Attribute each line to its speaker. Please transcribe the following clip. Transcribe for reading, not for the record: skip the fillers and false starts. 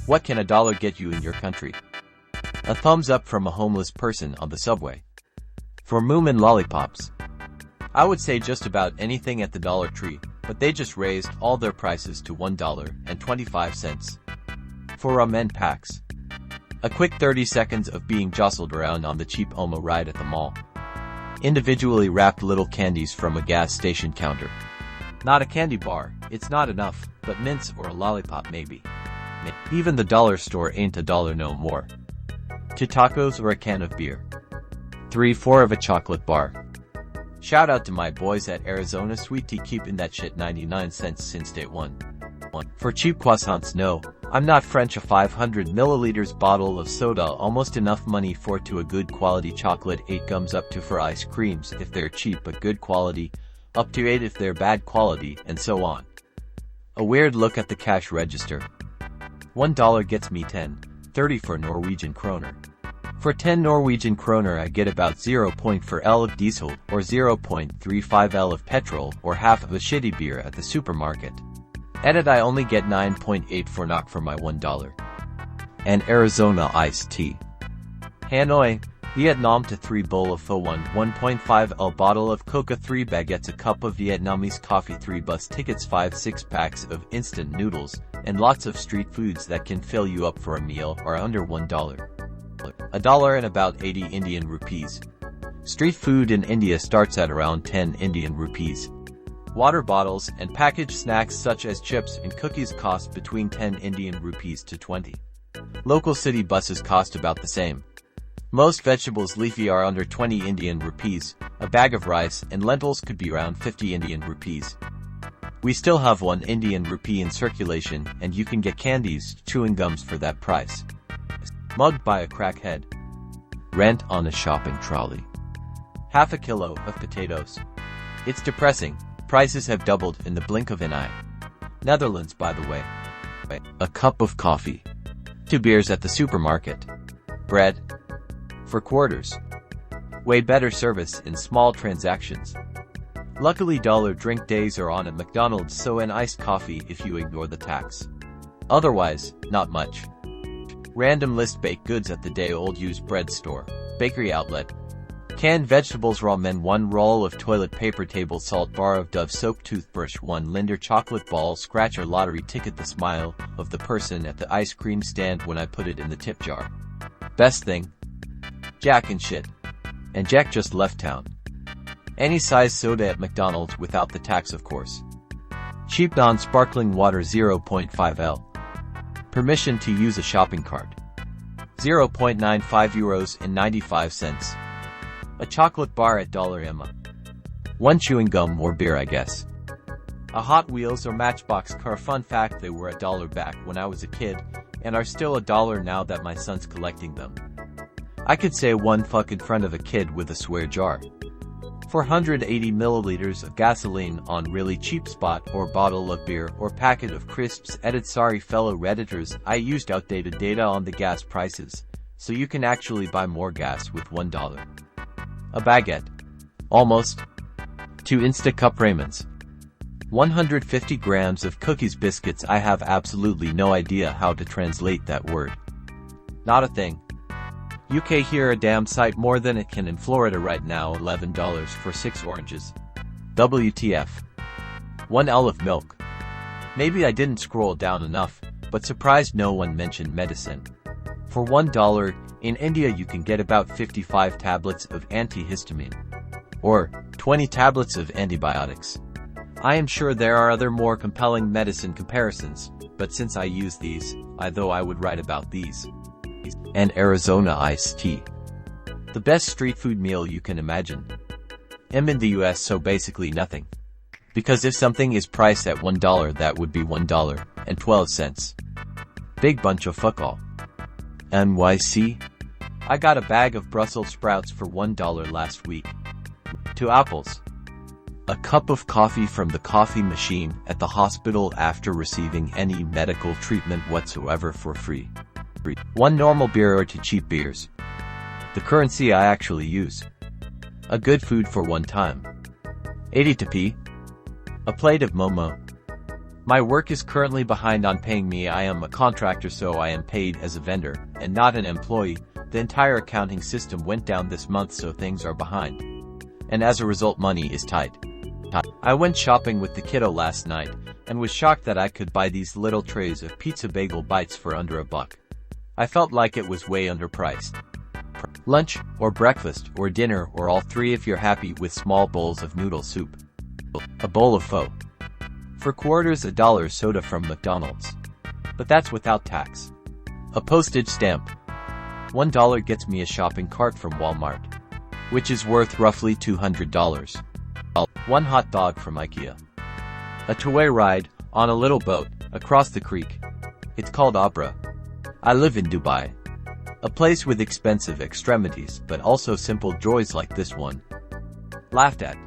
Speaker 1: What can $1 get you in your country? A thumbs up from a homeless person on the subway. For Moomin lollipops, I would say just about anything at the Dollar Tree, but they just raised all their prices to $1.25. For ramen packs, a quick 30 seconds of being jostled around on the cheap Omo ride at the mall. Individually wrapped little candies from a gas station counter. Not a candy bar, it's not enough, but mints or a lollipop maybe. Even the dollar store ain't $1 no more. 2 tacos or a can of beer. 3/4 of a chocolate bar. Shout out to my boys at Arizona Sweet Tea keeping that shit 99 cents since day one. For cheap croissants, no, I'm not French. A 500 milliliters bottle of soda, almost enough money for to a good quality chocolate. 8 gums up to for ice creams if they're cheap but good quality, up to 8 if they're bad quality, and so on. A weird look at the cash register. $1 gets me 10.30 for Norwegian kroner. For 10 Norwegian kroner I get about 0.4 L of diesel, or 0.35 L of petrol, or half of a shitty beer at the supermarket. Edit: I only get 9.8 for NOK for my $1. And Arizona iced tea. Hanoi, Vietnam to 3 bowl of pho 1.5 L bottle of coca 3 baguettes a cup of Vietnamese coffee 3 bus tickets 5-6 packs of instant noodles, and lots of street foods that can fill you up for a meal are under $1. $1 and about 80 Indian rupees. Street food in India starts at around 10 Indian rupees. Water bottles and packaged snacks such as chips and cookies cost between 10 Indian rupees to 20. Local city buses cost about the same. Most vegetables leafy are under 20 Indian rupees. A bag of rice and lentils could be around 50 Indian rupees. We still have 1 Indian rupee in circulation, and you can get candies, chewing gums for that price. Mugged by a crackhead. Rent on a shopping trolley. Half a kilo of potatoes. It's depressing. Prices have doubled in the blink of an eye. Netherlands, by the way. A cup of coffee. 2 beers at the supermarket. Bread. For quarters. Way better service in small transactions. Luckily dollar drink days are on at McDonald's, so an iced coffee if you ignore the tax. Otherwise, not much. Random list: baked goods at the day-old used bread store, bakery outlet. Canned vegetables, ramen, 1 roll of toilet paper, table salt, bar of Dove soap, toothbrush, 1 Linder chocolate ball, scratcher, lottery ticket, the smile of the person at the ice cream stand when I put it in the tip jar. Best thing? Jack and shit. And Jack just left town. Any size soda at McDonald's without the tax, of course. Cheap non-sparkling water 0.5 L. Permission to use a shopping cart. 0.95 euros and 95 cents. A chocolate bar at $1. 1 chewing gum or beer, I guess. A Hot Wheels or Matchbox car. Fun fact, they were $1 back when I was a kid, and are still $1 now that my son's collecting them. I could say 1 fuck in front of a kid with a swear jar. 480 milliliters of gasoline on really cheap spot, or bottle of beer, or packet of crisps. Edit: sorry fellow redditors, I used outdated data on the gas prices, so you can actually buy more gas with $1. A baguette. Almost. 2 Instacup ramens. 150 grams of cookies, biscuits. I have absolutely no idea how to translate that word. Not a thing. UK here a damn sight more than it can in Florida right now. $11 for 6 oranges. WTF. 1 L of milk. Maybe I didn't scroll down enough, but surprised no one mentioned medicine. For $1, in India you can get about 55 tablets of antihistamine. Or 20 tablets of antibiotics. I am sure there are other more compelling medicine comparisons, but since I use these, I would write about these. And Arizona iced tea. The best street food meal you can imagine. I'm in the US, so basically nothing. Because if something is priced at $1, that would be $1.12. Big bunch of fuck all. NYC? I got a bag of Brussels sprouts for $1 last week. 2 apples. A cup of coffee from the coffee machine at the hospital after receiving any medical treatment whatsoever for free. 1 normal beer or 2 cheap beers. The currency I actually use. A good food for 1 time. 80 to p. A plate of momo. My work is currently behind on paying me. I am a contractor, so I am paid as a vendor and not an employee. The entire accounting system went down this month, so things are behind. And as a result, money is tight. I went shopping with the kiddo last night and was shocked that I could buy these little trays of pizza bagel bites for under $1. I felt like it was way underpriced. Lunch, or breakfast, or dinner, or all three if you're happy with small bowls of noodle soup. A bowl of pho. For quarters, $1 soda from McDonald's. But that's without tax. A postage stamp. $1 gets me a shopping cart from Walmart, which is worth roughly $200. One hot dog from IKEA. A two-way ride on a little boat across the creek. It's called Abra. I live in Dubai. A place with expensive extremities, but also simple joys like this one. Laughed at.